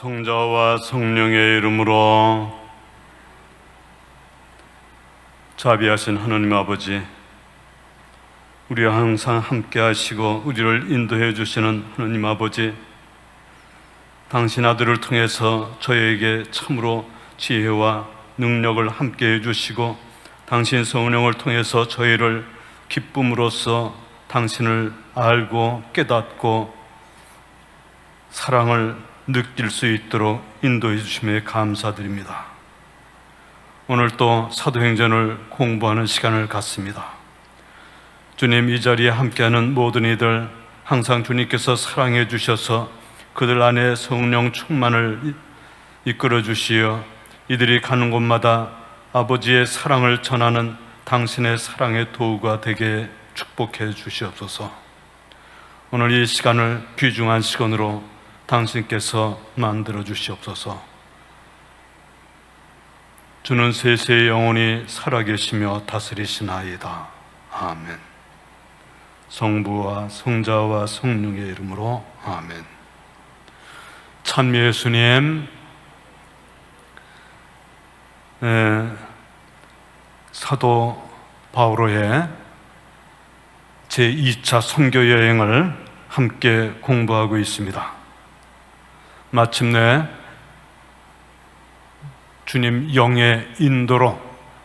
성자와 성령의 이름으로. 자비하신 하나님 아버지, 우리와 항상 함께 하시고 우리를 인도해 주시는 하나님 아버지, 당신 아들을 통해서 저희에게 참으로 지혜와 능력을 함께 해주시고 당신 성령을 통해서 저희를 기쁨으로써 당신을 알고 깨닫고 사랑을 느낄 수 있도록 인도해 주심에 감사드립니다. 오늘 또 사도행전을 공부하는 시간을 갖습니다. 주님, 이 자리에 함께하는 모든 이들 항상 주님께서 사랑해 주셔서 그들 안에 성령 충만을 이끌어 주시어 이들이 가는 곳마다 아버지의 사랑을 전하는 당신의 사랑의 도구가 되게 축복해 주시옵소서. 오늘 이 시간을 귀중한 시간으로 당신께서 만들어 주시옵소서. 주는 세세의 영원히 살아계시며 다스리시나이다. 아멘. 성부와 성자와 성령의 이름으로 아멘. 찬미 예수님, 사도 바오로의 제2차 선교 여행을 함께 공부하고 있습니다. 마침내 주님 영의 인도로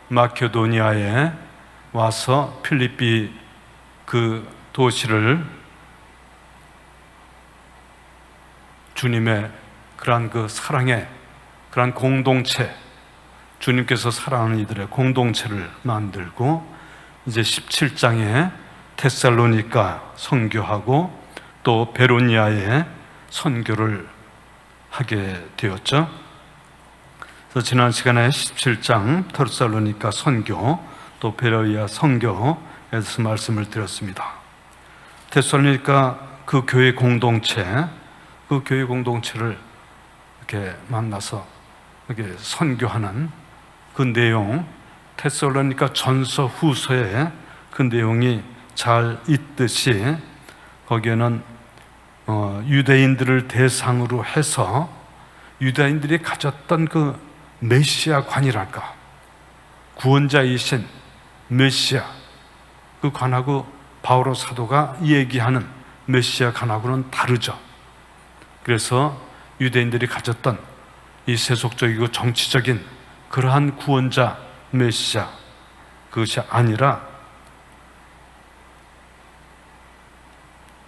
마케도니아에 와서 필리피 그 도시를 주님의 그러한 그 사랑의 그러한 공동체, 주님께서 사랑하는 이들의 공동체를 만들고 이제 17장에 데살로니가 선교하고 또 베로니아에 선교를 하게 되었죠. 그래서 지난 시간에 17장 데살로니가 선교 또 베로니아 선교에서 말씀을 드렸습니다. 데살로니가 그 교회 공동체를 이렇게 만나서 이렇게 선교하는 그 내용, 데살로니가 전서 후서에 그 내용이 잘 있듯이 거기에는 유대인들을 대상으로 해서 유대인들이 가졌던 그 메시아관이랄까, 구원자이신 메시아, 그 관하고 바오로 사도가 얘기하는 메시아관하고는 다르죠. 그래서 유대인들이 가졌던 이 세속적이고 정치적인 그러한 구원자 메시아, 그것이 아니라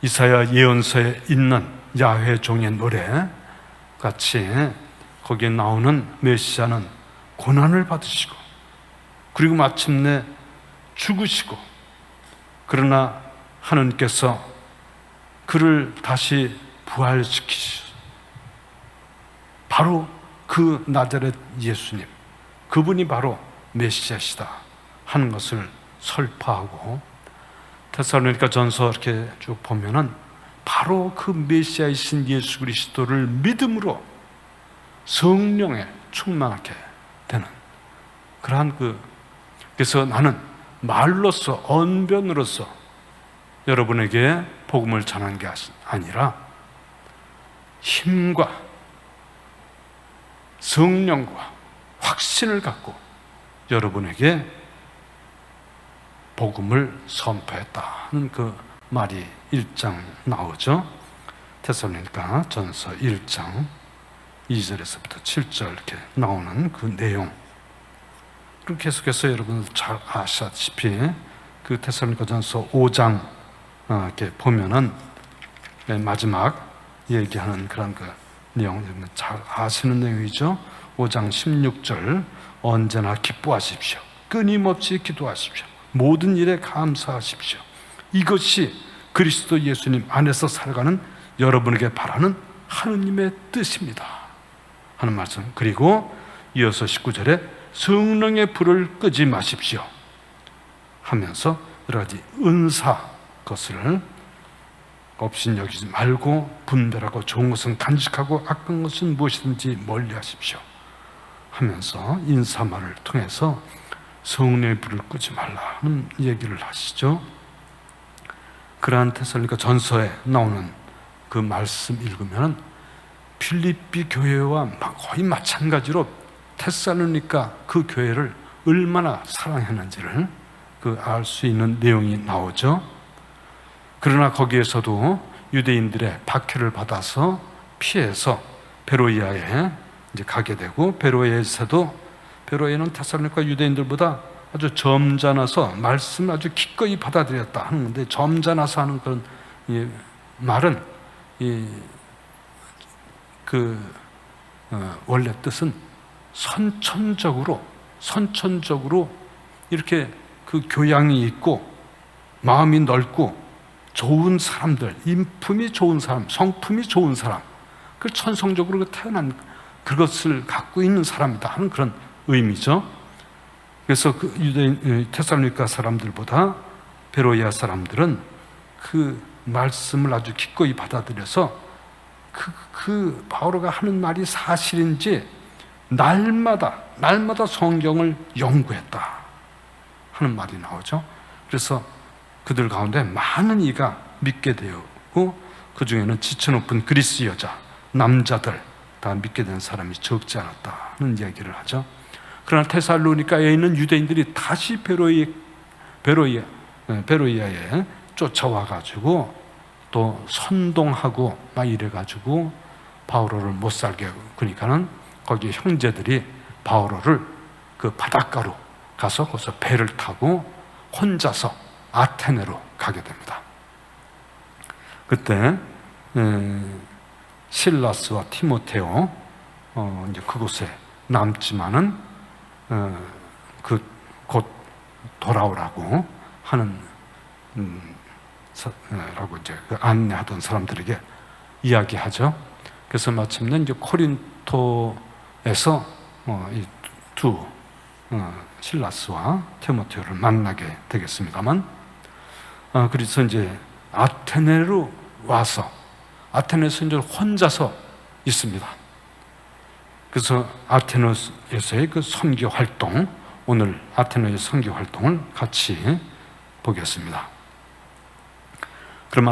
이사야 예언서에 있는 야훼 종의 노래 같이 거기에 나오는 메시아는 고난을 받으시고 그리고 마침내 죽으시고, 그러나 하나님께서 그를 다시 부활시키시고 바로 그 나자렛 예수님, 그분이 바로 메시아시다 하는 것을 설파하고, 데살로니가 전서 이렇게 쭉 보면은 바로 그 메시아이신 예수 그리스도를 믿음으로 성령에 충만하게 되는 그러한 그래서 나는 말로서 언변으로서 여러분에게 복음을 전하는 게 아니라 힘과 성령과 확신을 갖고 여러분에게 복음을 선포했다는 그 말이 1장 나오죠. 데살로니가 전서 1장 2절에서부터 7절 이렇게 나오는 그 내용. 그리고 계속해서 여러분들 잘 아시다시피 그 데살로니가 전서 5장 이렇게 보면은 마지막 얘기하는 그런 그 내용 잘 아시는 내용이죠. 5장 16절, 언제나 기뻐하십시오. 끊임없이 기도하십시오. 모든 일에 감사하십시오. 이것이 그리스도 예수님 안에서 살아가는 여러분에게 바라는 하느님의 뜻입니다 하는 말씀. 그리고 이어서 19절에 성령의 불을 끄지 마십시오 하면서 여러 가지 은사 것을 업신여기지 말고 분별하고 좋은 것은 간직하고 악한 것은 무엇이든지 멀리하십시오 하면서 인사말을 통해서 성령의 불을 끄지 말라는 얘기를 하시죠. 그러한 데살로니가 전서에 나오는 그 말씀 읽으면 필립비 교회와 거의 마찬가지로 테살로니가 그 교회를 얼마나 사랑했는지를 알 수 있는 내용이 나오죠. 그러나 거기에서도 유대인들의 박해를 받아서 피해서 베로이아에 이제 가게 되고, 베로이아는 테살로니가 유대인들보다 아주 점잖아서 말씀을 아주 기꺼이 받아들였다 하는 건데, 점잖아서 하는 그런 말은 원래 뜻은 선천적으로 이렇게 그 교양이 있고 마음이 넓고 좋은 사람들, 인품이 좋은 사람, 성품이 좋은 사람, 그 천성적으로 태어난 그것을 갖고 있는 사람이다 하는 그런 의미죠. 그래서 그 유대인 테살로니가 사람들보다 베로이아 사람들은 그 말씀을 아주 기꺼이 받아들여서 그 바오로가 하는 말이 사실인지 날마다 성경을 연구했다 하는 말이 나오죠. 그래서 그들 가운데 많은 이가 믿게 되었고, 그 중에는 지체높은 그리스 여자, 남자들 다 믿게 된 사람이 적지 않았다는 이야기를 하죠. 그러나 테살로니가에 있는 유대인들이 다시 베로이아에 쫓아와가지고 또 선동하고 막 이래가지고 바오로를 못 살게 하고, 그러니까는 거기 형제들이 바오로를 그 바닷가로 가서 거기서 배를 타고 혼자서 아테네로 가게 됩니다. 그때 실라스와 티모테오 이제 그곳에 남지만은 곧 돌아오라고 하는 라고 이제 안내하던 사람들에게 이야기하죠. 그래서 마침내 이제 코린토에서 이 두 실라스와 티모테오를 만나게 되겠습니다만, 그래서 이제 아테네로 와서 아테네에서 이제 혼자서 있습니다. 그래서 아테네에서의 그 선교 활동, 오늘 아테네의 선교 활동을 같이 보겠습니다. 그럼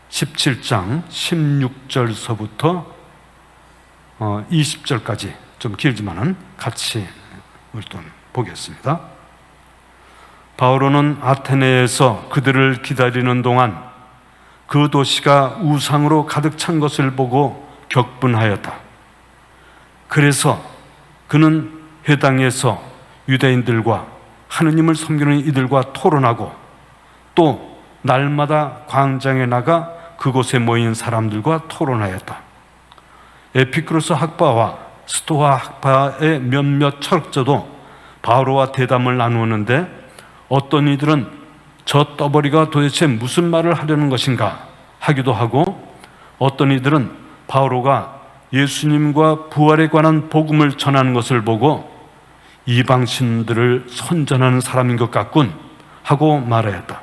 17장 16절서부터 20절까지 좀 길지만은 같이 일단 보겠습니다. 바오로는 아테네에서 그들을 기다리는 동안 그 도시가 우상으로 가득 찬 것을 보고 격분하였다. 그래서 그는 회당에서 유대인들과 하느님을 섬기는 이들과 토론하고, 또 날마다 광장에 나가 그곳에 모인 사람들과 토론하였다. 에피크로스 학파와 스토아 학파의 몇몇 철학자도 바오로와 대담을 나누었는데, 어떤 이들은 저 떠벌이가 도대체 무슨 말을 하려는 것인가 하기도 하고, 어떤 이들은 바오로가 예수님과 부활에 관한 복음을 전하는 것을 보고 이방신들을 선전하는 사람인 것 같군 하고 말하였다.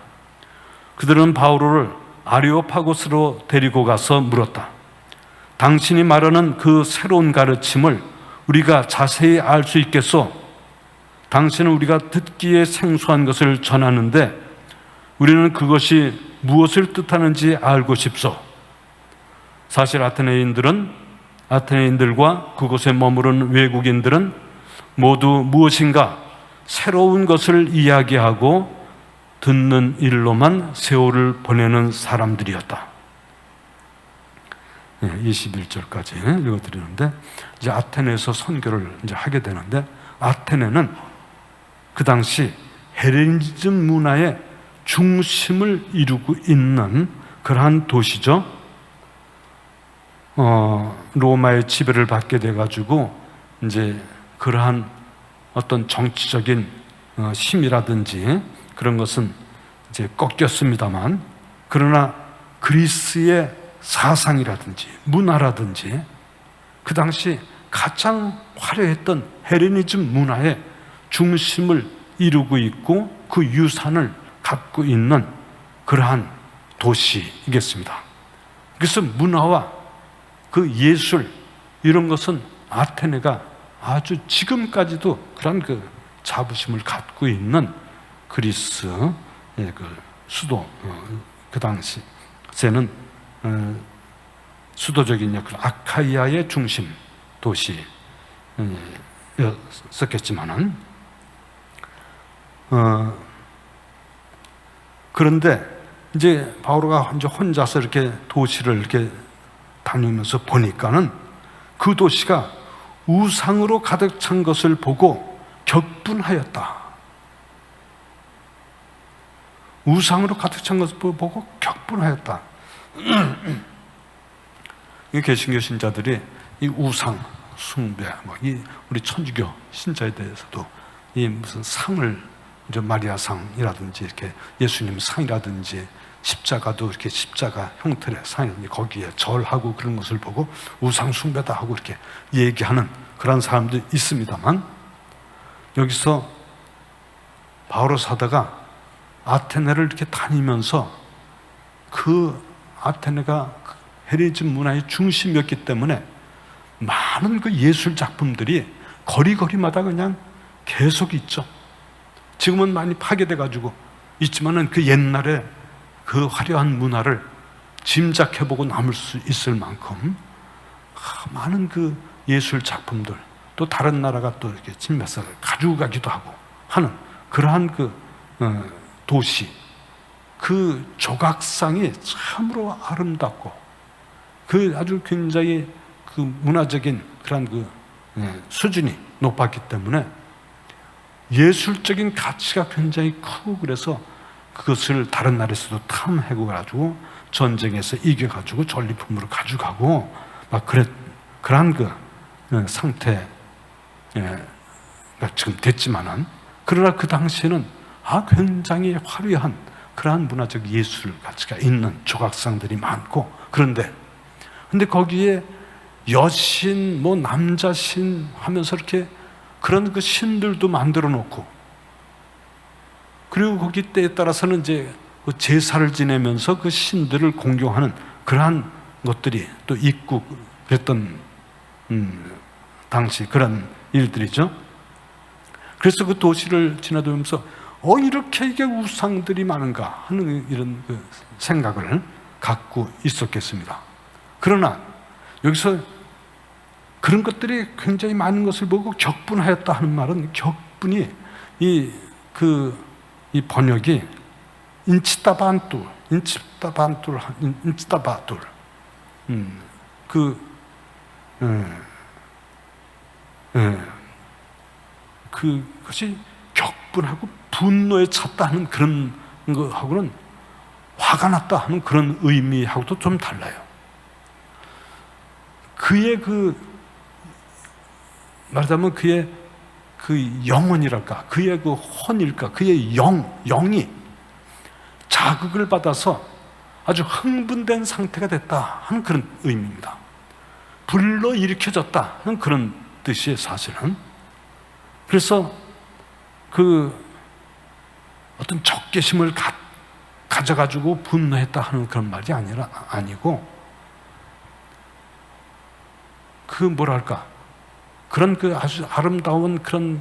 그들은 바오로를 아리오파고스로 데리고 가서 물었다. 당신이 말하는 그 새로운 가르침을 우리가 자세히 알 수 있겠소? 당신은 우리가 듣기에 생소한 것을 전하는데 우리는 그것이 무엇을 뜻하는지 알고 싶소. 사실 아테네인들과 그곳에 머무른 외국인들은 모두 무엇인가 새로운 것을 이야기하고 듣는 일로만 세월을 보내는 사람들이었다. 21절까지 읽어드리는데, 이제 아테네에서 선교를 이제 하게 되는데, 아테네는 그 당시 헬레니즘 문화의 중심을 이루고 있는 그러한 도시죠. 로마의 지배를 받게 돼가지고 이제 그러한 어떤 정치적인 힘이라든지 그런 것은 이제 꺾였습니다만, 그러나 그리스의 사상이라든지 문화라든지 그 당시 가장 화려했던 헬레니즘 문화의 중심을 이루고 있고 그 유산을 갖고 있는 그러한 도시이겠습니다. 그래서 문화와 그 예술 이런 것은 아테네가 아주 지금까지도 그런 그 자부심을 갖고 있는 그리스의 그 수도, 그 당시에는 수도적인 역할, 아카이아의 중심 도시였었겠지만은, 그런데 이제 바오로가 이제 혼자서 이렇게 도시를 이렇게 다니면서 보니까는 그 도시가 우상으로 가득 찬 것을 보고 격분하였다. 우상으로 가득 찬 것을 보고 격분하였다. 이 개신교 신자들이 이 우상 숭배, 이 우리 천주교 신자에 대해서도 이 무슨 상을, 이제 마리아상이라든지 이렇게 예수님 상이라든지 십자가도 이렇게 십자가 형태의 상이라든지 거기에 절하고 그런 것을 보고 우상 숭배다 하고 이렇게 얘기하는 그런 사람도 있습니다만, 여기서 바오로 사도가 아테네를 이렇게 다니면서 그 아테네가 헬레니즘 문화의 중심이었기 때문에 많은 그 예술 작품들이 거리마다 그냥 계속 있죠. 지금은 많이 파괴돼 가지고 있지만은 그 옛날에 그 화려한 문화를 짐작해보고 남을 수 있을 만큼 많은 그 예술 작품들, 또 다른 나라가 또 이렇게 침략해서 가지고 가기도 하고 하는 그러한 그 도시, 그 조각상이 참으로 아름답고 그 아주 굉장히 그 문화적인 그런 그 수준이 높았기 때문에 예술적인 가치가 굉장히 크고, 그래서 그것을 다른 나라에서도 탐해가지고 전쟁에서 이겨가지고 전리품으로 가져가고 막 그런 그 상태가 지금 됐지만은, 그러나 그 당시에는 굉장히 화려한 그러한 문화적 예술 가치가 있는 조각상들이 많고, 근데 거기에 여신, 뭐 남자신 하면서 이렇게 그런 그 신들도 만들어 놓고, 그리고 거기 때에 따라서는 이제 그 제사를 지내면서 그 신들을 공경하는 그러한 것들이 또 있고 그랬던 당시 그런 일들이죠. 그래서 그 도시를 지나다니면서 이렇게 이게 우상들이 많은가 하는 이런 그 생각을 갖고 있었겠습니다. 그러나 여기서 그런 것들이 굉장히 많은 것을 보고 격분하였다 하는 말은, 격분이 이 번역이 인치타바툴, 그것이 격분하고 분노에 찼다 하는 그런 거하고는, 화가 났다 하는 그런 의미하고도 좀 달라요. 그의 말하자면 그의 그 영혼이랄까, 그의 그 혼일까, 그의 영이 자극을 받아서 아주 흥분된 상태가 됐다 하는 그런 의미입니다. 불러일으켜졌다 하는 그런 뜻이에요, 사실은. 그래서 그 어떤 적개심을 가져가지고 분노했다 하는 그런 말이 아니고, 그런 그 아주 아름다운 그런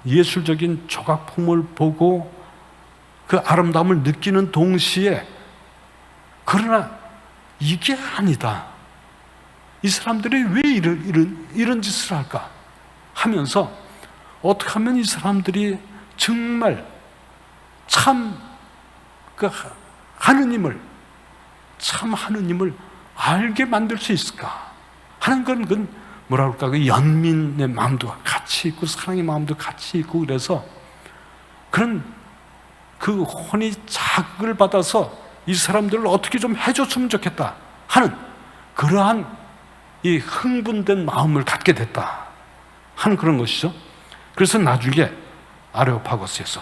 예술적인 조각품을 보고 그 아름다움을 느끼는 동시에, 그러나 이게 아니다, 이 사람들이 왜 이런 짓을 할까 하면서, 어떻게 하면 이 사람들이 정말 참 그 하느님을 알게 만들 수 있을까 하는 건 뭐라 그럴까, 그 연민의 마음도 같이 있고 사랑의 마음도 같이 있고, 그래서 그런 그 혼이 자극을 받아서 이 사람들을 어떻게 좀 해줬으면 좋겠다 하는 그러한 이 흥분된 마음을 갖게 됐다 하는 그런 것이죠. 그래서 나중에 아레오파고스에서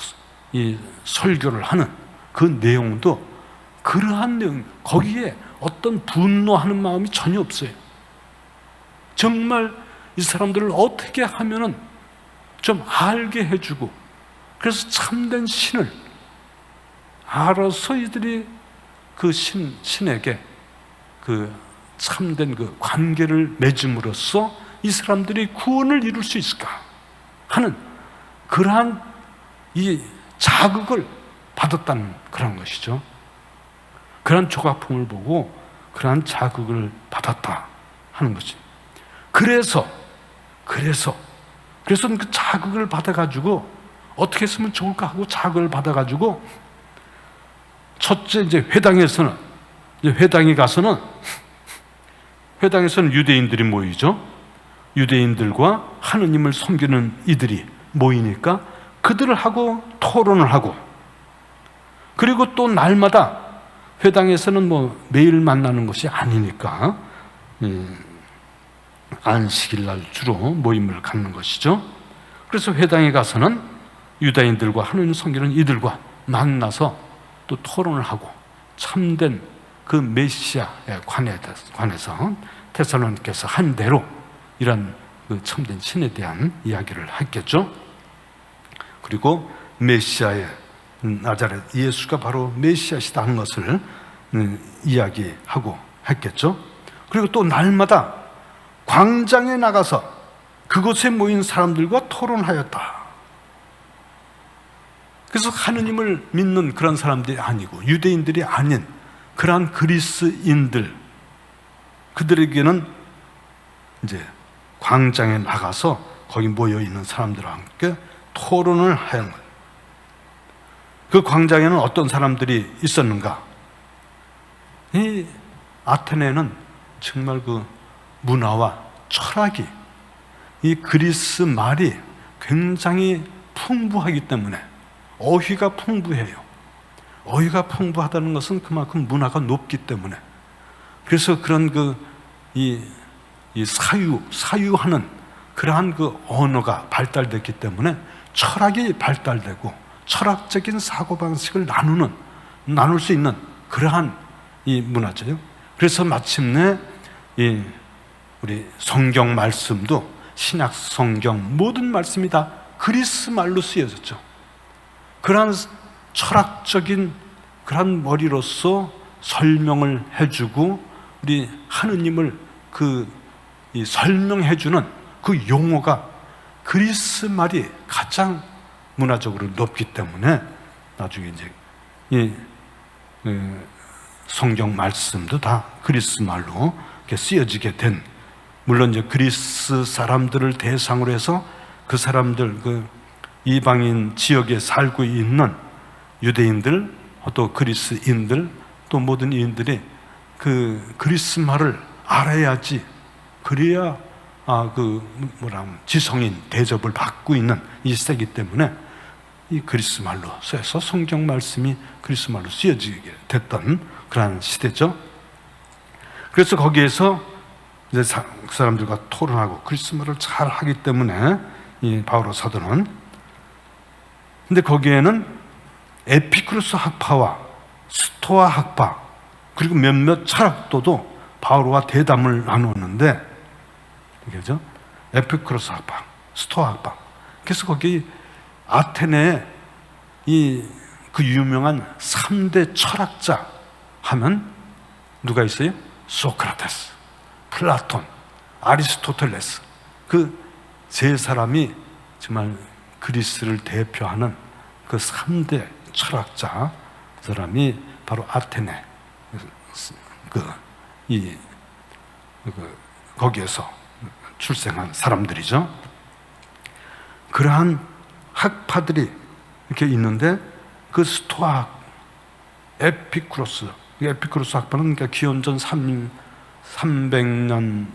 이 설교를 하는 그 내용도 그러한 내용, 거기에 어떤 분노하는 마음이 전혀 없어요. 정말 이 사람들을 어떻게 하면은 좀 알게 해주고, 그래서 참된 신을 알아서 이들이 그 신에게 그 참된 그 관계를 맺음으로써 이 사람들이 구원을 이룰 수 있을까 하는 그러한 이 자극을 받았다는 그런 것이죠. 그런 조각품을 보고 그러한 자극을 받았다 하는 거지. 그래서 그 자극을 받아가지고 어떻게 했으면 좋을까 하고 자극을 받아가지고 첫째 이제 회당에서는 유대인들이 모이죠. 유대인들과 하느님을 섬기는 이들이 모이니까 그들하고 토론을 하고, 그리고 또 날마다 회당에서는 뭐 매일 만나는 것이 아니니까 안식일 날 주로 모임을 갖는 것이죠. 그래서 회당에 가서는 유다인들과 하느님 섬기는 이들과 만나서 또 토론을 하고 참된 그 메시아에 관해서 테살로니가서 한 대로 이런 그 참된 신에 대한 이야기를 했겠죠. 그리고 메시아의 나자렛 예수가 바로 메시아시다 하는 것을 이야기하고 했겠죠. 그리고 또 날마다 광장에 나가서 그곳에 모인 사람들과 토론하였다. 그래서 하느님을 믿는 그런 사람들이 아니고 유대인들이 아닌 그러한 그리스인들, 그들에게는 이제 광장에 나가서 거기 모여 있는 사람들과 함께 토론을 하는 거예요. 그 광장에는 어떤 사람들이 있었는가? 이 아테네는 정말 그 문화와 철학이, 이 그리스 말이 굉장히 풍부하기 때문에 어휘가 풍부해요. 어휘가 풍부하다는 것은 그만큼 문화가 높기 때문에, 그래서 그런 이 사유하는 그러한 그 언어가 발달됐기 때문에 철학이 발달되고 철학적인 사고방식을 나눌 수 있는 그러한 이 문화죠. 그래서 마침내 우리 성경 말씀도, 신약 성경 모든 말씀이 다 그리스 말로 쓰여졌죠. 그러한 철학적인 그러한 머리로서 설명을 해주고 우리 하느님을 이 설명해주는 그 용어가 그리스 말이 가장 문화적으로 높기 때문에 나중에 이제 이 성경 말씀도 다 그리스 말로 이렇게 쓰여지게 된, 물론 이제 그리스 사람들을 대상으로 해서 그 사람들, 그 이방인 지역에 살고 있는 유대인들, 또 그리스인들, 또 모든 이인들이 그 그리스 말을 알아야지, 그래야 지성인 대접을 받고 있는 이 시대이기 때문에 이 그리스 말로 써서 성경 말씀이 그리스 말로 쓰여지게 됐던 그러한 시대죠. 그래서 거기에서 이제 그 사람들과 토론하고 그리스 말을 잘 하기 때문에 이 바오로 사도는, 근데 거기에는 에피쿠로스 학파와 스토아 학파 그리고 몇몇 철학도도 바오로와 대담을 나누었는데, 그죠? 에피쿠로스 학파, 스토아 학파. 그래서 거기 아테네에 그 유명한 3대 철학자 하면 누가 있어요? 소크라테스, 플라톤, 아리스토텔레스. 그 세 사람이 정말 그리스를 대표하는 그 3대 철학자, 그 사람이 바로 아테네 거기에서 출생한 사람들이죠. 그러한 학파들이 이렇게 있는데, 그 스토아 에피쿠로스 학파는 그러니까 기원전 300년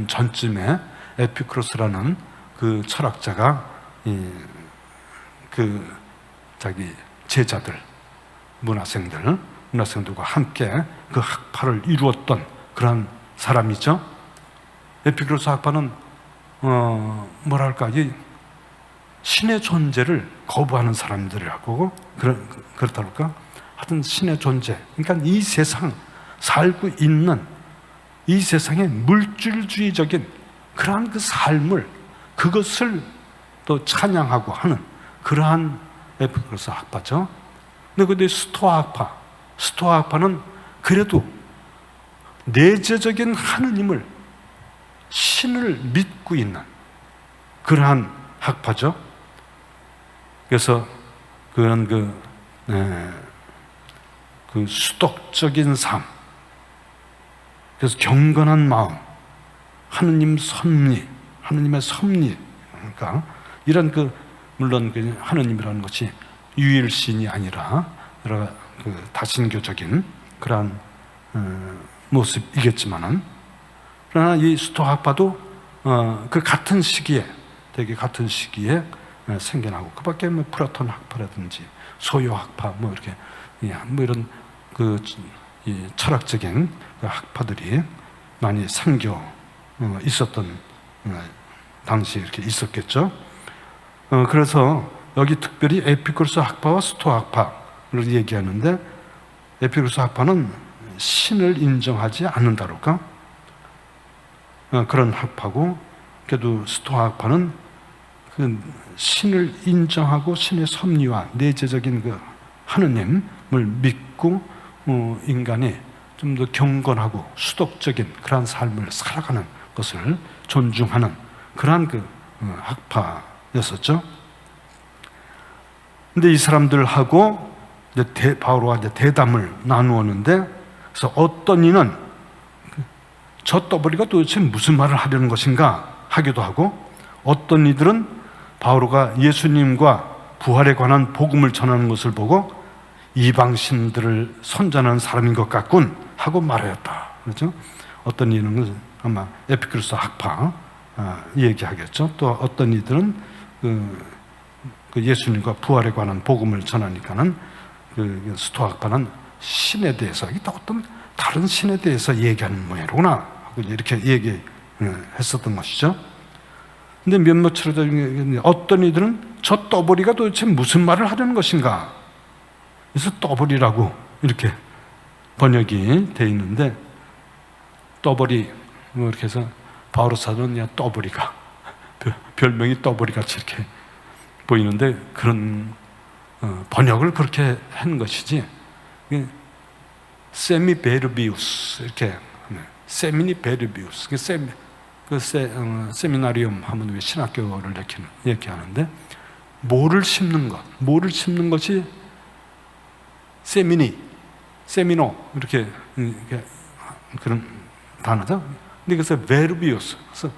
전쯤에 에피쿠로스라는 그 철학자가 자기 제자들, 문화생들과 함께 그 학파를 이루었던 그런 사람이죠. 에피쿠로스 학파는 이 신의 존재를 거부하는 사람들이라고 그렇다 할까? 하여튼 신의 존재, 그러니까 이 세상 살고 있는 이 세상의 물질주의적인 그러한 그 삶을, 그것을 또 찬양하고 하는 그러한 에피쿠로스 학파죠. 근데 스토아 학파는 그래도 내재적인 하느님을, 신을 믿고 있는 그러한 학파죠. 그래서 그런 그 수독적인 삶, 그래서 경건한 마음, 하느님의 섭리, 그러니까 이런 물론 하느님이라는 것이 유일신이 아니라 여러 다신교적인 그러한 모습이겠지만은, 그러나 이 스토아학파도 그 같은 시기에, 되게 같은 시기에 생겨나고, 그밖에 뭐 플라톤 학파라든지 소요 학파 뭐 이렇게 뭐 이런 이 철학적인 학파들이 많이 생겨 있었던 당시에 이렇게 있었겠죠. 그래서 여기 특별히 에피쿠로스 학파와 스토아 학파를 얘기하는데, 에피쿠로스 학파는 신을 인정하지 않는다랄까? 그런 학파고, 그래도 스토아 학파는 그 신을 인정하고 신의 섭리와 내재적인 그 하느님을 믿고 인간이 좀 더 경건하고 수독적인 그러한 삶을 살아가는 것을 존중하는 그러한 학파였었죠. 근데 이 사람들하고 바오로가 이제 대담을 나누었는데, 그래서 어떤 이는 저 떠버리가 도대체 무슨 말을 하려는 것인가 하기도 하고, 어떤 이들은 바오로가 예수님과 부활에 관한 복음을 전하는 것을 보고 이방신들을 선전하는 사람인 것 같군 하고 말하였다. 그렇죠? 어떤 이는 아마 에피쿠로스 학파 얘기하겠죠. 또 어떤 이들은 그 예수님과 부활에 관한 복음을 전하니까는 그 스토아 학파는 신에 대해서, 또 어떤 다른 신에 대해서 얘기하는 모양이구나 하고 이렇게 얘기했었던 것이죠. 근데 몇몇으로 어떤 이들은 저 떠버리가 도대체 무슨 말을 하려는 것인가, 그래서 떠버리라고 이렇게 번역이 돼 있는데, 떠버리 뭐 이렇게 해서 바오로 사도는 떠버리가, 별명이 떠버리같이 이렇게 보이는데, 그런 번역을 그렇게 한 것이지, 세미베르비우스 이렇게, 세미니 베르비우스, 세미나리움 하면 왜 신학교를 얘기하는데, 모를 심는 것이 세미노 이렇게 그런 단어죠. 근데 그래서 베르비우스, 그래서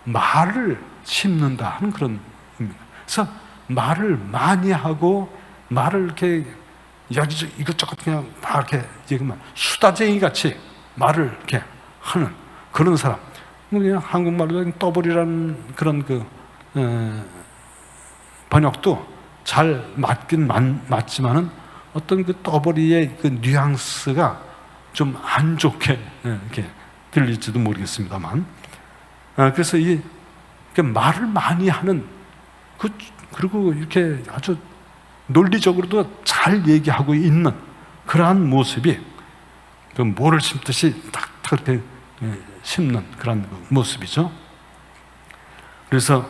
말을 심는다 하는 그런 의미입니다. 그래서 말을 많이 하고, 말을 이렇게 여기저기 이것저것 그냥 다 이렇게 수다쟁이 같이 말을 이렇게 하는 그런 사람. 그냥 한국말로 떠버리라는 그런 번역도 잘 맞긴 맞지만은, 어떤 그 떠버리의 그 뉘앙스가 좀 안 좋게 이렇게 들릴지도 모르겠습니다만, 그래서 말을 많이 하는, 그리고 이렇게 아주 논리적으로도 잘 얘기하고 있는 그러한 모습이, 그 모를 심듯이 탁탁 이렇게 심는 그런 모습이죠. 그래서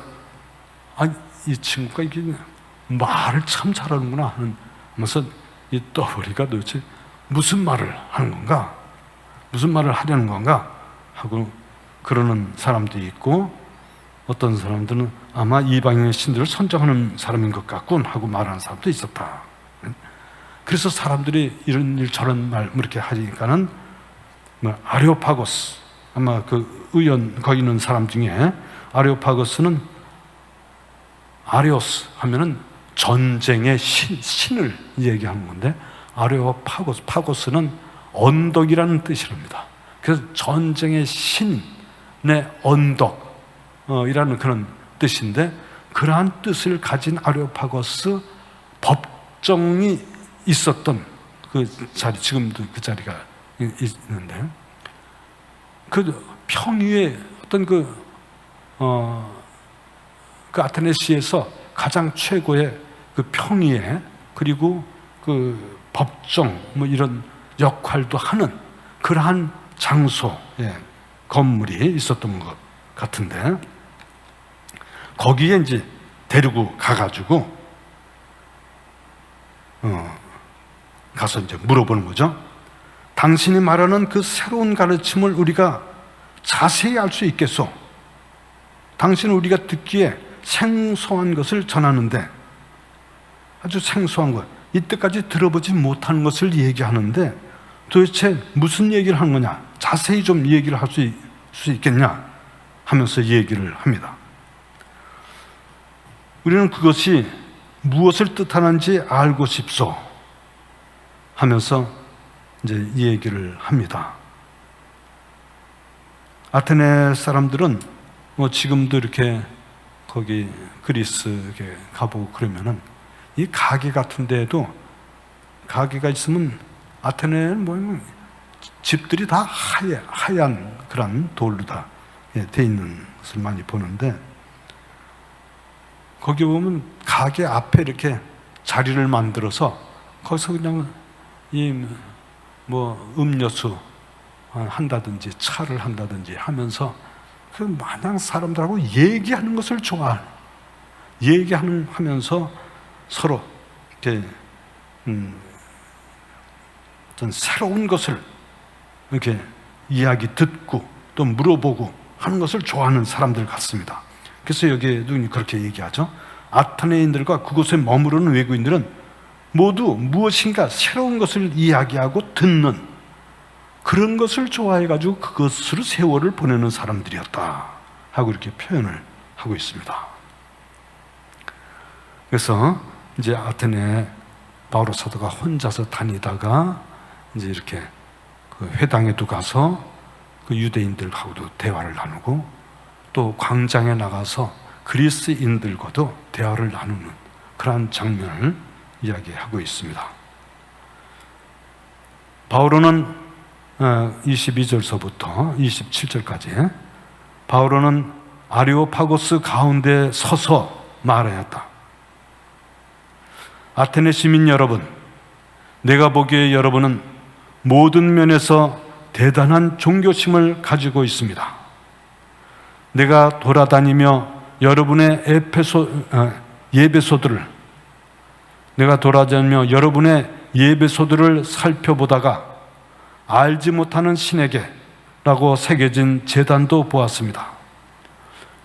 이 친구가 이게 말을 참 잘하는구나 하면서, 이 떠버리가 도대체 무슨 말을 하는 건가, 무슨 말을 하려는 건가 하고 그러는 사람도 있고, 어떤 사람들은 아마 이방인의 신들을 선정하는 사람인 것 같군 하고 말하는 사람도 있었다. 그래서 사람들이 이런 일 저런 말 이렇게 하니까는 아레오파고스, 아마 그 의원 거기 있는 사람 중에 아레오파고스는, 아레오스 하면은 전쟁의 신을 얘기하는 건데, 아레오파고스는 언덕이라는 뜻이랍니다. 그래서 전쟁의 신의 언덕이라는 그런 뜻인데, 그러한 뜻을 가진 아레오파고스 법정이 있었던 그 자리, 지금도 그 자리가 있는데, 그 평위에 어떤 그 아테네시에서 가장 최고의 그 평위에, 그리고 그 법정 뭐 이런 역할도 하는 그러한 장소에 건물이 있었던 것 같은데, 거기에 이제 데리고 가가지고 가서 이제 물어보는 거죠. 당신이 말하는 그 새로운 가르침을 우리가 자세히 알 수 있겠소? 당신은 우리가 듣기에 생소한 것을 전하는데, 아주 생소한 것, 이때까지 들어보지 못하는 것을 얘기하는데 도대체 무슨 얘기를 하는 거냐? 자세히 좀 얘기를 할 수 있겠냐? 하면서 얘기를 합니다. 우리는 그것이 무엇을 뜻하는지 알고 싶소 하면서 이제 이 얘기를 합니다. 아테네 사람들은 뭐 지금도 이렇게 거기 그리스 이렇게 가보고 그러면은 이 가게 같은 데에도 가게가 있으면 아테네는 뭐 집들이 다 하얀 그런 돌로 다 돼 있는 것을 많이 보는데, 거기 보면 가게 앞에 이렇게 자리를 만들어서 거기서 그냥 이 뭐 음료수 한다든지 차를 한다든지 하면서 그 마냥 사람들하고 얘기하는 것을 좋아하는, 얘기하면서 서로 이렇게 어떤 새로운 것을 이렇게 이야기 듣고 또 물어보고 하는 것을 좋아하는 사람들 같습니다. 그래서 여기에도 그렇게 얘기하죠. 아테네인들과 그곳에 머무르는 외국인들은 모두 무엇인가 새로운 것을 이야기하고 듣는 그런 것을 좋아해가지고 그것으로 세월을 보내는 사람들이었다 하고 이렇게 표현을 하고 있습니다. 그래서 이제 아테네 바오로 사도가 혼자서 다니다가 이제 이렇게 그 회당에도 가서 그 유대인들하고도 대화를 나누고 또 광장에 나가서 그리스인들과도 대화를 나누는 그러한 장면을 이야기하고 있습니다. 바오로는 22절서부터 27절까지 바오로는 아레오파고스 가운데 서서 말하였다. 아테네 시민 여러분, 내가 보기에 여러분은 모든 면에서 대단한 종교심을 가지고 있습니다. 내가 돌아다니며 여러분의 예배소들을 살펴보다가 알지 못하는 신에게라고 새겨진 제단도 보았습니다.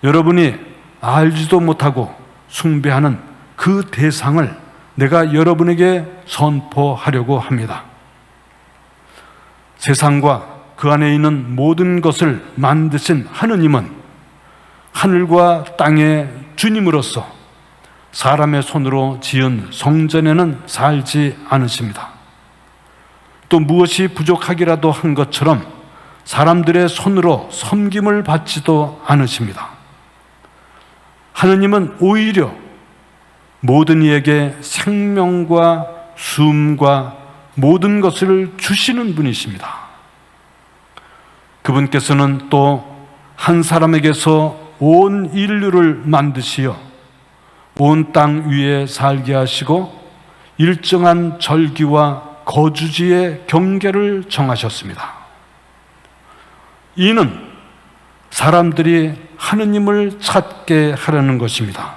여러분이 알지도 못하고 숭배하는 그 대상을 내가 여러분에게 선포하려고 합니다. 세상과 그 안에 있는 모든 것을 만드신 하느님은 하늘과 땅의 주님으로서 사람의 손으로 지은 성전에는 살지 않으십니다. 또 무엇이 부족하기라도 한 것처럼 사람들의 손으로 섬김을 받지도 않으십니다. 하느님은 오히려 모든 이에게 생명과 숨과 모든 것을 주시는 분이십니다. 그분께서는 또 한 사람에게서 온 인류를 만드시어 온 땅 위에 살게 하시고 일정한 절기와 거주지의 경계를 정하셨습니다. 이는 사람들이 하느님을 찾게 하려는 것입니다.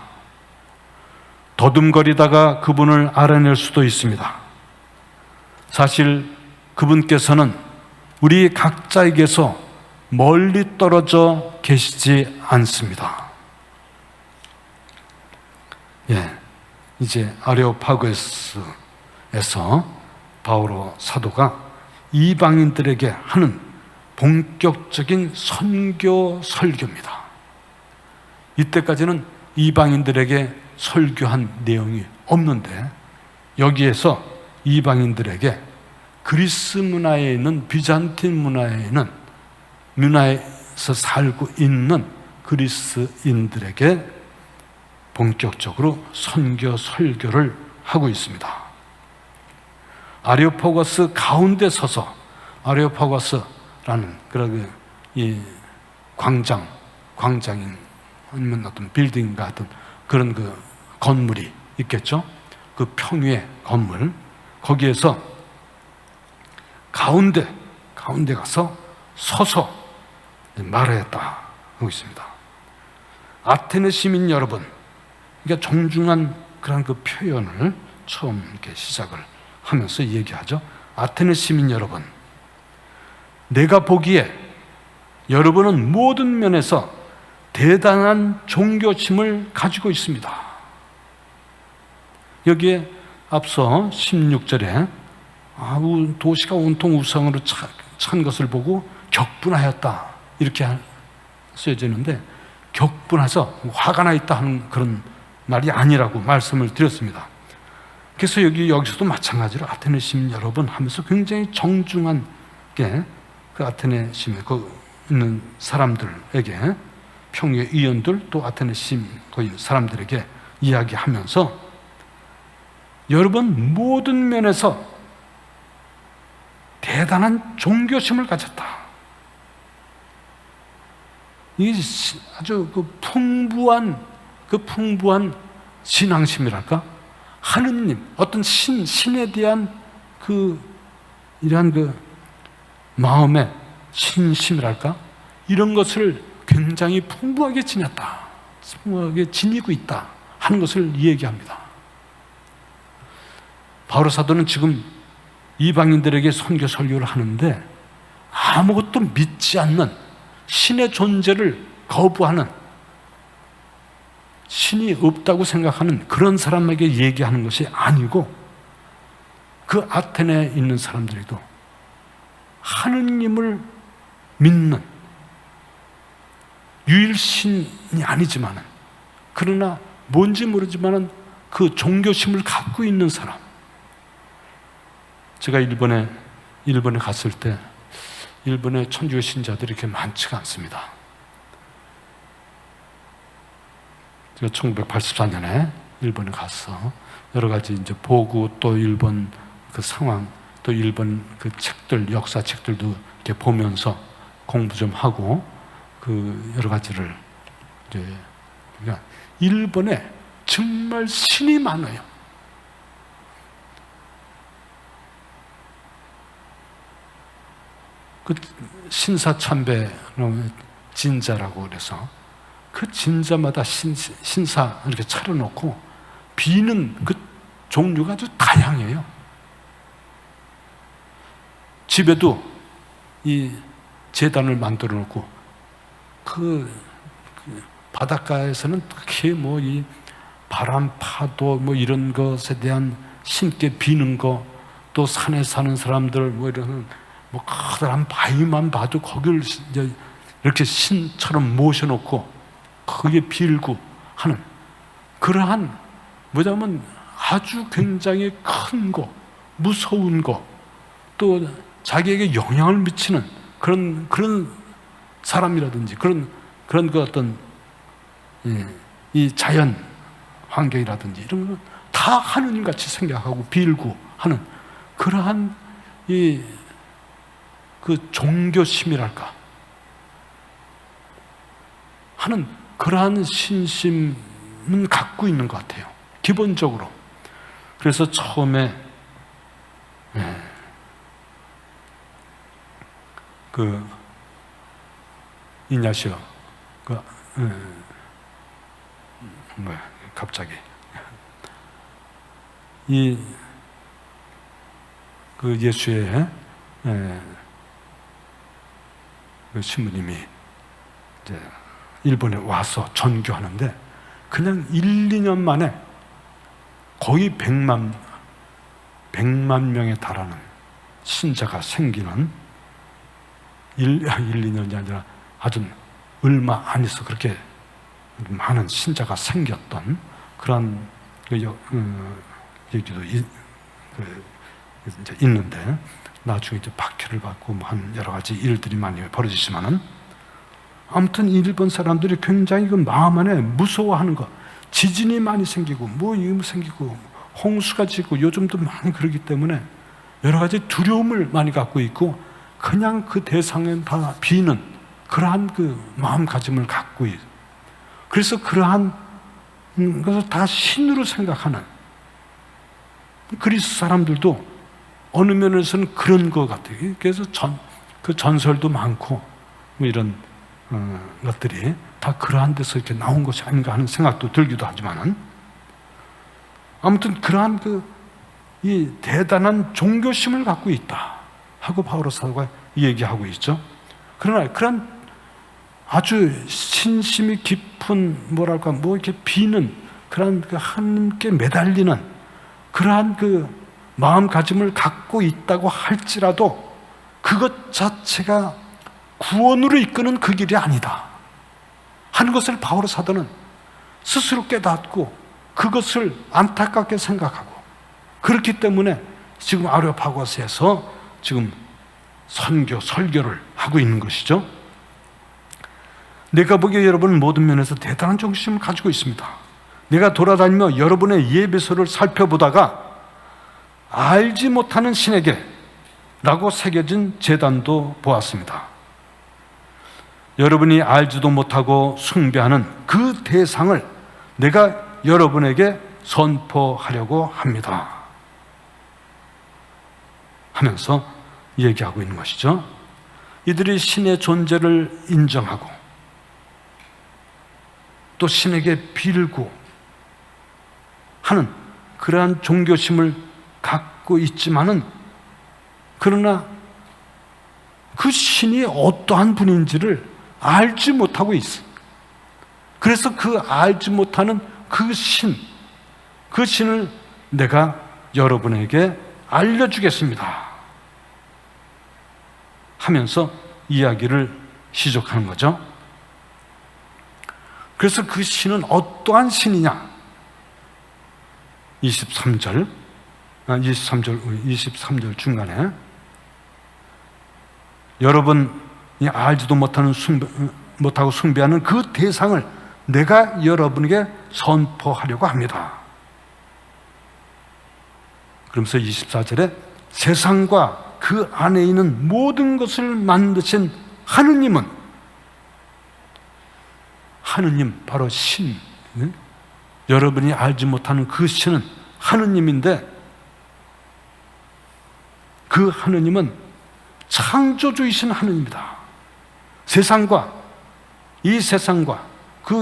더듬거리다가 그분을 알아낼 수도 있습니다. 사실 그분께서는 우리 각자에게서 멀리 떨어져 계시지 않습니다. 이제 아레오파고스에서 바오로 사도가 이방인들에게 하는 본격적인 선교 설교입니다. 이때까지는 이방인들에게 설교한 내용이 없는데 여기에서 이방인들에게 그리스 문화에 있는 비잔틴 문화에서 살고 있는 그리스인들에게 본격적으로 선교 설교를 하고 있습니다. 아레오파고스 가운데 서서, 아레오파고스라는 그런 이 광장인 아니면 어떤 빌딩 같은 그런 그 건물이 있겠죠. 그 평위의 건물, 거기에서 가운데 가서 서서 말하였다 하고 있습니다. 아테네 시민 여러분, 그러니까 정중한 그런 그 표현을 처음 이렇게 시작을 하면서 얘기하죠. 아테네 시민 여러분, 내가 보기에 여러분은 모든 면에서 대단한 종교심을 가지고 있습니다. 여기에 앞서 16절에 도시가 온통 우상으로 찬 것을 보고 격분하였다 이렇게 쓰여지는데, 격분해서 화가 나 있다 하는 그런 말이 아니라고 말씀을 드렸습니다. 그래서 여기서도 마찬가지로 아테네 시민 여러분 하면서 굉장히 정중한 게 그 아테네 시민 있는 사람들에게, 평의 의원들 또 아테네 시민 사람들에게 이야기하면서, 여러분 모든 면에서 대단한 종교심을 가졌다. 이게 아주 풍부한 신앙심이랄까? 하느님, 어떤 신에 대한 이러한 마음의 신심이랄까? 이런 것을 굉장히 풍부하게 지녔다. 풍부하게 지니고 있다 하는 것을 얘기합니다. 바울 사도는 지금 이방인들에게 선교 설교를 하는데, 아무것도 믿지 않는, 신의 존재를 거부하는, 신이 없다고 생각하는 그런 사람에게 얘기하는 것이 아니고, 그 아테네에 있는 사람들에도 하느님을 믿는, 유일신이 아니지만은, 그러나 뭔지 모르지만은 그 종교심을 갖고 있는 사람. 제가 일본에 갔을 때, 일본의 천주교 신자들이 그렇게 많지가 않습니다. 제가 1984년에 일본에 가서 여러 가지 이제 보고, 또 일본 그 상황, 또 일본 그 책들, 역사 책들도 이렇게 보면서 공부 좀 하고, 그 여러 가지를 이제, 그러니까 일본에 정말 신이 많아요. 그 신사참배 진자라고 그래서 그 진자마다 신사 이렇게 차려놓고 비는 그 종류가 아주 다양해요. 집에도 이 제단을 만들어 놓고, 그 바닷가에서는 특히 이 바람, 파도 이런 것에 대한 신께 비는 거, 또 산에 사는 사람들 이런 커다란 바위만 봐도 거기를 이제 이렇게 신처럼 모셔놓고 거기에 빌고 하는, 그러한 뭐냐면 아주 굉장히 큰 거, 무서운 거, 또 자기에게 영향을 미치는 그런 사람이라든지 그런 그 어떤 이 자연 환경이라든지 이런 거 다 하느님 같이 생각하고 빌고 하는 그러한 그 종교심이랄까 하는 그러한 신심은 갖고 있는 것 같아요, 기본적으로. 그래서 처음에 그 이냐시오 갑자기 그 예수의 그 신부님이 이제 일본에 와서 전교하는데, 그냥 1, 2년 만에 거의 100만 명에 달하는 신자가 생기는, 1, 2년이 아니라 아주 얼마 안 있어 그렇게 많은 신자가 생겼던 그런 얘기도 이제 있는데, 나중에 이제 박해를 받고 한 여러 가지 일들이 많이 벌어지지만은, 아무튼 일본 사람들이 굉장히 그 마음 안에 무서워하는 거, 지진이 많이 생기고 이거 생기고 홍수가 지고 요즘도 많이 그러기 때문에 여러 가지 두려움을 많이 갖고 있고, 그냥 그 대상에 다 비는 그러한 그 마음가짐을 갖고 있어요. 그래서 그러한 것을 다 신으로 생각하는, 그리스 사람들도 어느 면에서는 그런 것 같아요. 그래서 그 전설도 많고 이런 것들이 다 그러한 데서 이렇게 나온 것이 아닌가 하는 생각도 들기도 하지만은, 아무튼 그러한 이 대단한 종교심을 갖고 있다 하고 바울 사도가 얘기하고 있죠. 그러나 그런 아주 신심이 깊은 이렇게 비는 그런 하나님께 매달리는 그러한 그 마음가짐을 갖고 있다고 할지라도 그것 자체가 구원으로 이끄는 그 길이 아니다 하는 것을 바오로 사도는 스스로 깨닫고 그것을 안타깝게 생각하고, 그렇기 때문에 지금 아레오파고스에서 지금 설교를 하고 있는 것이죠. 내가 보기에 여러분은 모든 면에서 대단한 정신을 가지고 있습니다. 내가 돌아다니며 여러분의 예배소를 살펴보다가 알지 못하는 신에게 라고 새겨진 제단도 보았습니다. 여러분이 알지도 못하고 숭배하는 그 대상을 내가 여러분에게 선포하려고 합니다 하면서 얘기하고 있는 것이죠. 이들이 신의 존재를 인정하고 또 신에게 빌고 하는 그러한 종교심을 갖고 있지만은, 그러나 그 신이 어떠한 분인지를 알지 못하고 있어. 그래서 그 알지 못하는 그 신을 내가 여러분에게 알려주겠습니다 하면서 이야기를 시작하는 거죠. 그래서 그 신은 어떠한 신이냐? 23절 중간에 여러분이 알지도 못하고 숭배하는 그 대상을 내가 여러분에게 선포하려고 합니다. 그러면서 24절에 세상과 그 안에 있는 모든 것을 만드신 하느님은, 하느님 바로 신, 여러분이 알지 못하는 그 신은 하느님인데, 그 하느님은 창조주이신 하느님이다. 세상과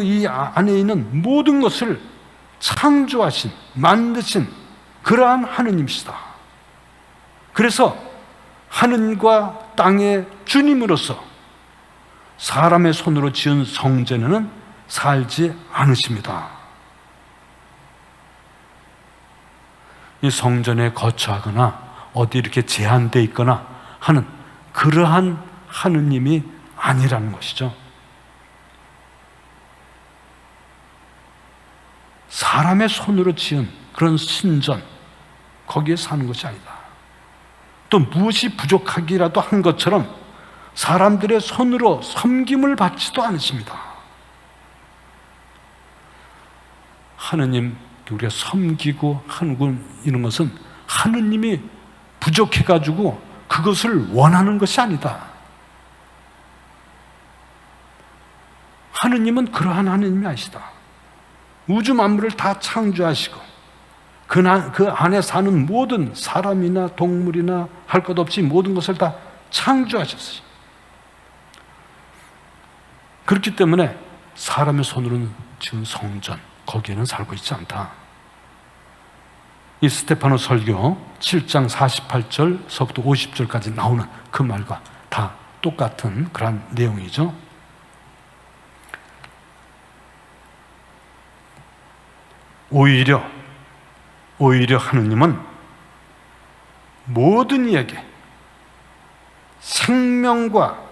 이 안에 있는 모든 것을 창조하신, 만드신 그러한 하느님이시다. 그래서 하늘과 땅의 주님으로서 사람의 손으로 지은 성전에는 살지 않으십니다. 이 성전에 거처하거나 어디 이렇게 제한되어 있거나 하는 그러한 하느님이 아니라는 것이죠. 사람의 손으로 지은 그런 신전, 거기에 사는 것이 아니다. 또 무엇이 부족하기라도 한 것처럼 사람들의 손으로 섬김을 받지도 않으십니다. 하느님, 우리가 섬기고 하는 이런 것은 하느님이 부족해가지고 그것을 원하는 것이 아니다. 하느님은 그러한 하느님이 아시다. 우주 만물을 다 창조하시고 그 안에 사는 모든 사람이나 동물이나 할 것 없이 모든 것을 다 창조하셨어요. 그렇기 때문에 사람의 손으로는 지은 성전, 거기에는 살고 있지 않다. 이 스테파노 설교 7장 48절서부터 50절까지 나오는 그 말과 다 똑같은 그런 내용이죠. 오히려 하느님은 모든 이에게 생명과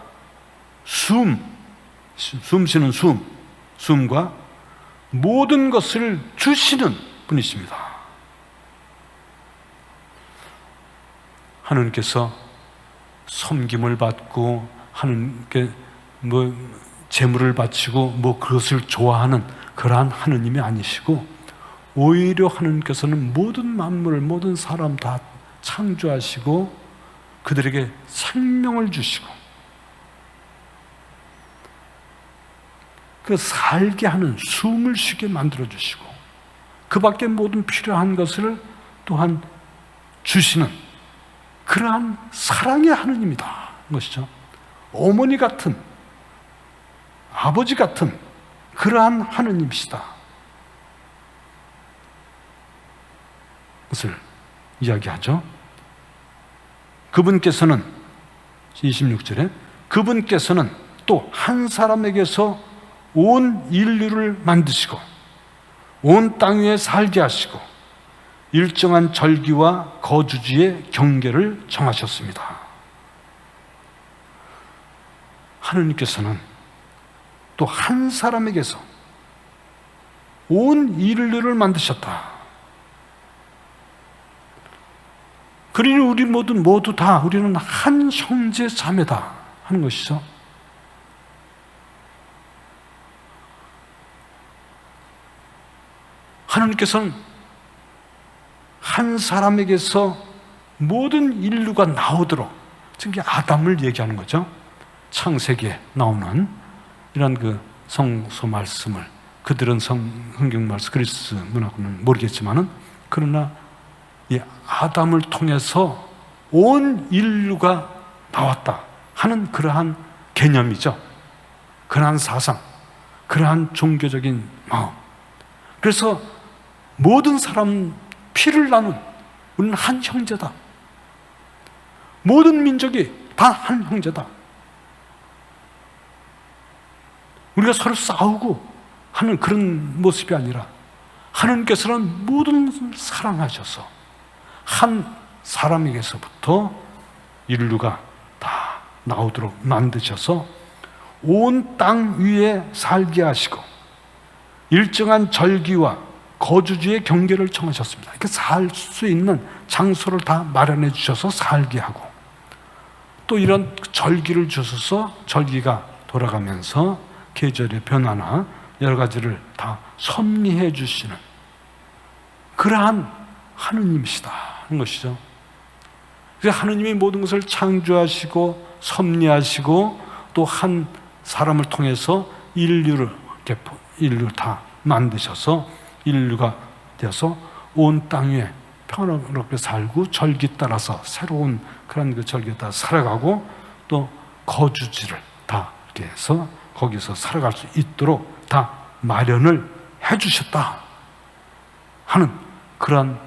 숨쉬는 숨과 모든 것을 주시는 분이십니다. 하느님께서 섬김을 받고 하느님께 제물을 바치고 그것을 좋아하는 그러한 하느님이 아니시고, 오히려 하느님께서는 모든 만물, 모든 사람 다 창조하시고 그들에게 생명을 주시고 그 살게 하는 숨을 쉬게 만들어 주시고 그 밖에 모든 필요한 것을 또한 주시는 그러한 사랑의 하느님이다 것이죠. 어머니 같은, 아버지 같은 그러한 하느님이시다 것을 이야기하죠. 그분께서는 26절에 그분께서는 또 한 사람에게서 온 인류를 만드시고 온 땅 위에 살게 하시고 일정한 절기와 거주지의 경계를 정하셨습니다. 하느님께서는 또 한 사람에게서 온 인류를 만드셨다. 그러니 우리 모두 다 우리는 한 형제 자매다 하는 것이죠. 하나님께서는 한 사람에게서 모든 인류가 나오도록, 지금 아담을 얘기하는 거죠. 창세기에 나오는 이런 그 성서 말씀을, 그들은 성경 말씀, 그리스 문화는 모르겠지만은, 그러나 이 아담을 통해서 온 인류가 나왔다 하는 그러한 개념이죠. 그러한 사상, 그러한 종교적인 마음. 그래서 모든 사람 피를 나눈, 우리는 한 형제다. 모든 민족이 다 한 형제다. 우리가 서로 싸우고 하는 그런 모습이 아니라 하나님께서는 모든 사랑하셔서 한 사람에게서부터 인류가 다 나오도록 만드셔서 온 땅 위에 살게 하시고 일정한 절기와 거주지의 경계를 정하셨습니다. 이렇게 살 수 있는 장소를 다 마련해 주셔서 살게 하고, 또 이런 절기를 주셔서 절기가 돌아가면서 계절의 변화나 여러 가지를 다 섭리해 주시는 그러한 하느님이시다 하는 것이죠. 그래서 하느님이 모든 것을 창조하시고 섭리하시고 또 한 사람을 통해서 인류를 다 만드셔서 인류가 되어서 온 땅 위에 평화롭게 살고 절기 따라서 새로운 그런 그 절기에 따라 살아가고 또 거주지를 다 이렇게 해서 거기서 살아갈 수 있도록 다 마련을 해주셨다 하는 그런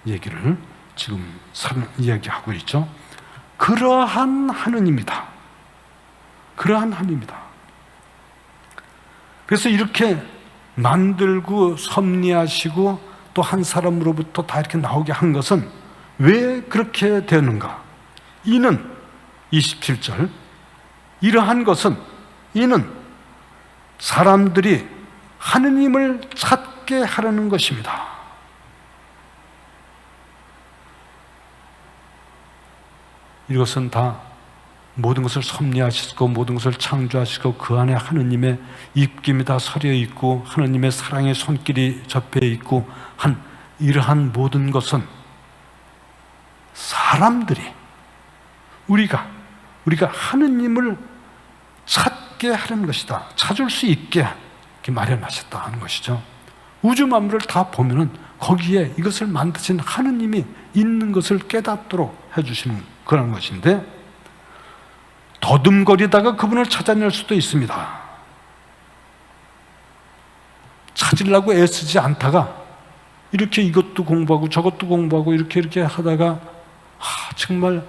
얘기를 지금 이야기하고 있죠. 그러한 하느님이다. 그러한 하느님이다. 그래서 이렇게 만들고 섭리하시고 또 한 사람으로부터 다 이렇게 나오게 한 것은 왜 그렇게 되는가? 이는 27절, 이러한 것은 이는 사람들이 하느님을 찾게 하려는 것입니다. 이것은 다 모든 것을 섭리하시고 모든 것을 창조하시고 그 안에 하느님의 입김이 다 서려 있고 하느님의 사랑의 손길이 접해 있고 한 이러한 모든 것은 사람들이 우리가 하느님을 찾게 하려는 것이다. 찾을 수 있게 이렇게 마련하셨다 하는 것이죠. 우주 만물을 다 보면은 거기에 이것을 만드신 하느님이 있는 것을 깨닫도록 해주시는 그런 것인데, 더듬거리다가 그분을 찾아낼 수도 있습니다. 찾으려고 애쓰지 않다가 이렇게 이것도 공부하고 저것도 공부하고 이렇게 하다가 정말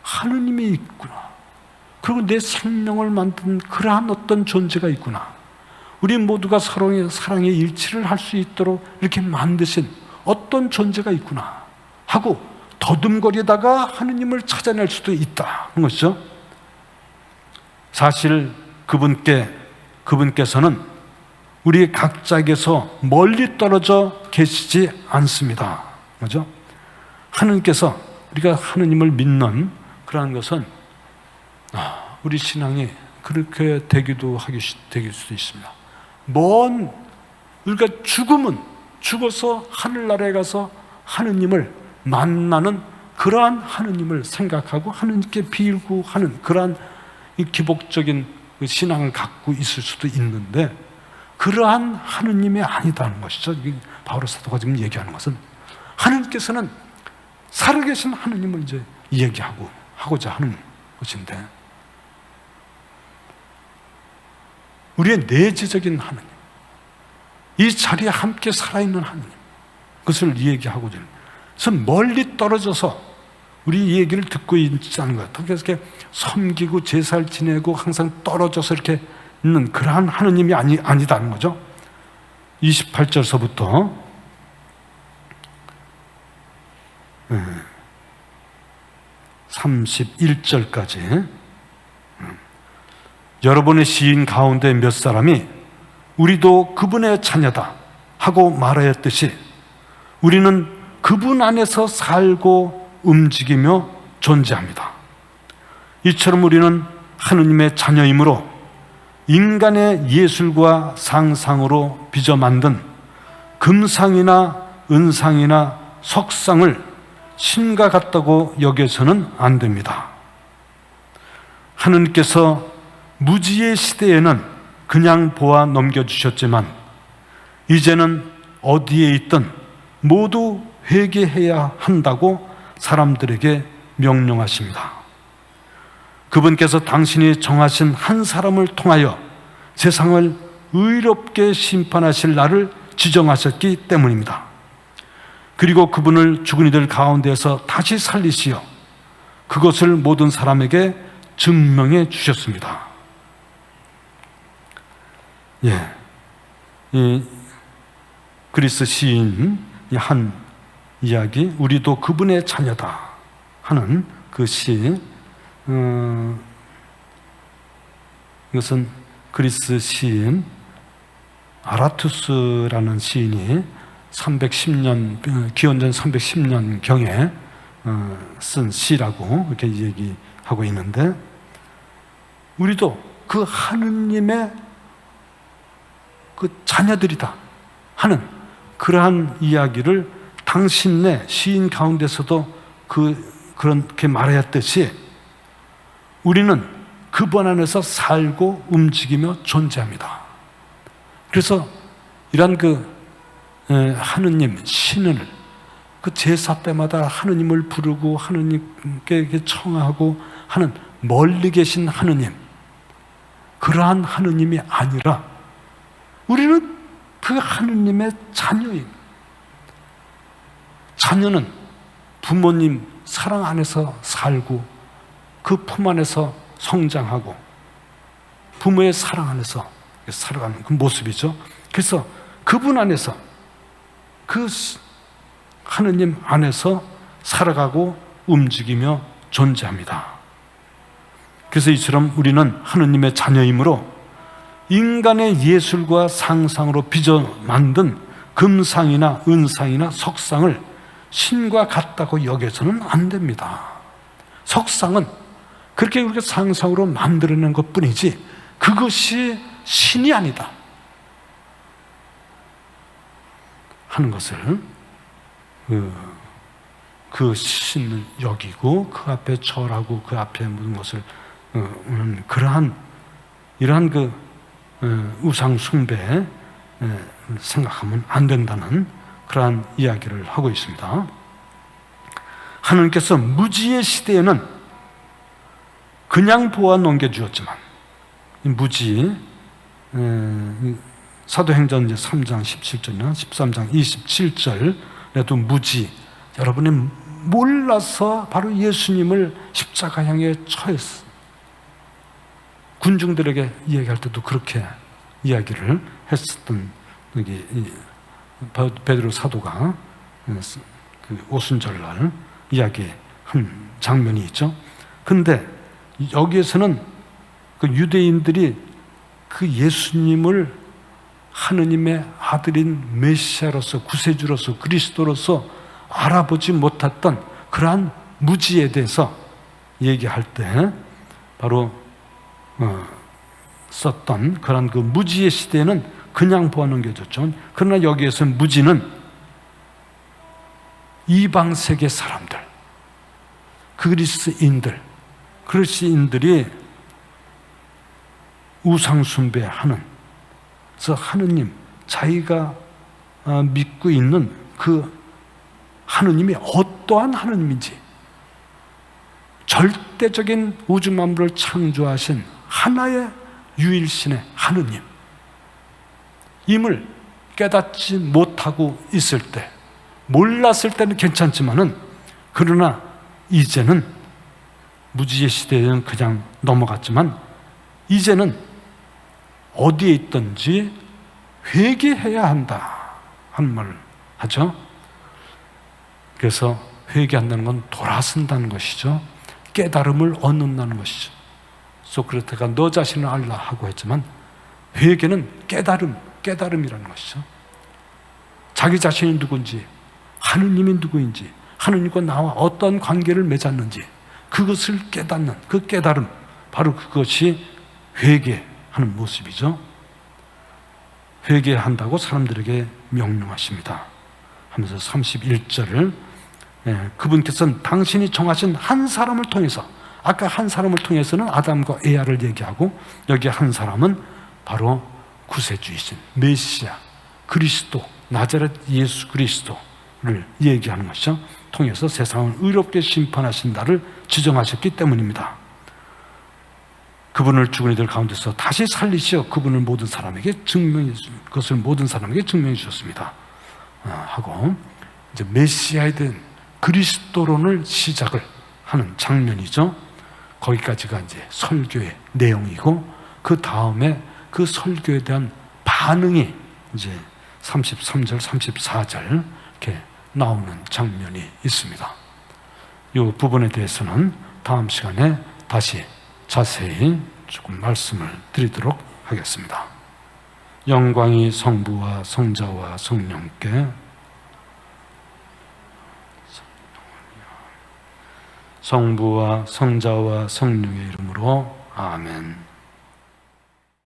하느님이 있구나. 그리고 내 생명을 만든 그러한 어떤 존재가 있구나. 우리 모두가 서로의 사랑의 일치를 할 수 있도록 이렇게 만드신 어떤 존재가 있구나 하고 더듬거리다가 하느님을 찾아낼 수도 있다는 것이죠. 사실 그분께서는 우리 각자에게서 멀리 떨어져 계시지 않습니다. 그죠? 하느님께서 우리가 하느님을 믿는 그러한 것은 우리 신앙이 그렇게 되기도 되길 수도 있습니다. 우리가 죽어서 하늘나라에 가서 하느님을 만나는 그러한 하느님을 생각하고 하느님께 빌고 하는 그러한 기복적인 신앙을 갖고 있을 수도 있는데, 그러한 하느님이 아니다는 것이죠. 바울 사도가 지금 얘기하는 것은 하느님께서는 살아계신 하느님을 이제 하고자 하는 것인데, 우리의 내재적인 하느님, 이 자리에 함께 살아있는 하느님, 그것을 얘기하고자 하는 것은 멀리 떨어져서 우리 이 얘기를 듣고 있지 않은 것 같아요. 그래서 이렇게 섬기고 제사를 지내고 항상 떨어져서 이렇게 있는 그러한 하느님이 아니다는 거죠. 28절서부터 31절까지 여러분의 시인 가운데 몇 사람이 우리도 그분의 자녀다 하고 말하였듯이 우리는 그분 안에서 살고 움직이며 존재합니다. 이처럼 우리는 하느님의 자녀이므로 인간의 예술과 상상으로 빚어 만든 금상이나 은상이나 석상을 신과 같다고 여겨서는 안 됩니다. 하느님께서 무지의 시대에는 그냥 보아 넘겨주셨지만 이제는 어디에 있든 모두 회개해야 한다고 사람들에게 명령하십니다. 그분께서 당신이 정하신 한 사람을 통하여 세상을 의롭게 심판하실 날을 지정하셨기 때문입니다. 그리고 그분을 죽은 이들 가운데서 다시 살리시어 그것을 모든 사람에게 증명해 주셨습니다. 이 그리스 시인 한 이야기, 우리도 그분의 자녀다 하는 그 시, 이것은 그리스 시인 아라투스라는 시인이 310년, 기원전 310년 경에 쓴 시라고 이렇게 얘기하고 있는데, 우리도 그 하느님의 그 자녀들이다 하는 그러한 이야기를 당신네 시인 가운데서도 그렇게 말하였듯이 우리는 그분 안에서 살고 움직이며 존재합니다. 그래서 이런 하느님, 신을 그 제사 때마다 하느님을 부르고 하느님께 청하고 하는 멀리 계신 하느님, 그러한 하느님이 아니라 우리는 그 하느님의 자녀입니다. 자녀는 부모님 사랑 안에서 살고 그 품 안에서 성장하고 부모의 사랑 안에서 살아가는 그 모습이죠. 그래서 그분 안에서 그 하느님 안에서 살아가고 움직이며 존재합니다. 그래서 이처럼 우리는 하느님의 자녀이므로 인간의 예술과 상상으로 빚어 만든 금상이나 은상이나 석상을 신과 같다고 여겨서는 안 됩니다. 석상은 그렇게 상상으로 만들어낸 것 뿐이지 그것이 신이 아니다 하는 것을 그 신을 여기고 그 앞에 절하고 그 앞에 모든 것을 이러한 우상 숭배에 생각하면 안 된다는 그러한 이야기를 하고 있습니다. 하느님께서 무지의 시대에는 그냥 보아 넘겨주었지만, 무지, 사도행전 3장 17절이나 13장 27절에도 무지, 여러분이 몰라서 바로 예수님을 십자가 향해 처했어. 군중들에게 이야기할 때도 그렇게 이야기를 했었던 베드로 사도가 그 오순절날 이야기한 장면이 있죠. 근데 여기에서는 그 유대인들이 그 예수님을 하느님의 아들인 메시아로서, 구세주로서, 그리스도로서 알아보지 못했던 그러한 무지에 대해서 얘기할 때 바로 썼던 그런 그 무지의 시대에는 그냥 보아 넘겨졌죠. 그러나 여기에서 무지는 이방 세계 사람들, 그리스인들이 우상 숭배하는, 그래서 하느님, 자기가 믿고 있는 그 하느님이 어떠한 하느님인지, 절대적인 우주 만물을 창조하신 하나의 유일신의 하느님 임을 깨닫지 못하고 있을 때, 몰랐을 때는 괜찮지만은, 그러나 이제는 무지의 시대에는 그냥 넘어갔지만 이제는 어디에 있든지 회개해야 한다 하는 말을 하죠. 그래서 회개한다는 건 돌아선다는 것이죠. 깨달음을 얻는다는 것이죠. 소크라테가 너 자신을 알라 하고 했지만 회개는 깨달음이라는 것이죠. 자기 자신이 누군지, 하느님이 누구인지, 하느님과 나와 어떤 관계를 맺었는지 그것을 깨닫는 그 깨달음, 바로 그것이 회개하는 모습이죠. 회개한다고 사람들에게 명령하십니다 하면서 31절을 그분께서는 당신이 정하신 한 사람을 통해서, 아까 한 사람을 통해서는 아담과 에아를 얘기하고 여기 한 사람은 바로 구세주이신 메시아 그리스도, 나자렛 예수 그리스도를 얘기하는 것이죠. 통해서 세상을 의롭게 심판하신다를 지정하셨기 때문입니다. 그분을 죽은 이들 가운데서 다시 살리시어 그분을 모든 사람에게 그것을 모든 사람에게 증명해 주셨습니다 하고 이제 메시아에 대한 그리스도론을 시작을 하는 장면이죠. 거기까지가 이제 설교의 내용이고 그 다음에 그 설교에 대한 반응이 이제 33절, 34절 이렇게 나오는 장면이 있습니다. 이 부분에 대해서는 다음 시간에 다시 자세히 조금 말씀을 드리도록 하겠습니다. 영광이 성부와 성자와 성령께 성부와 성자와 성령의 이름으로 아멘.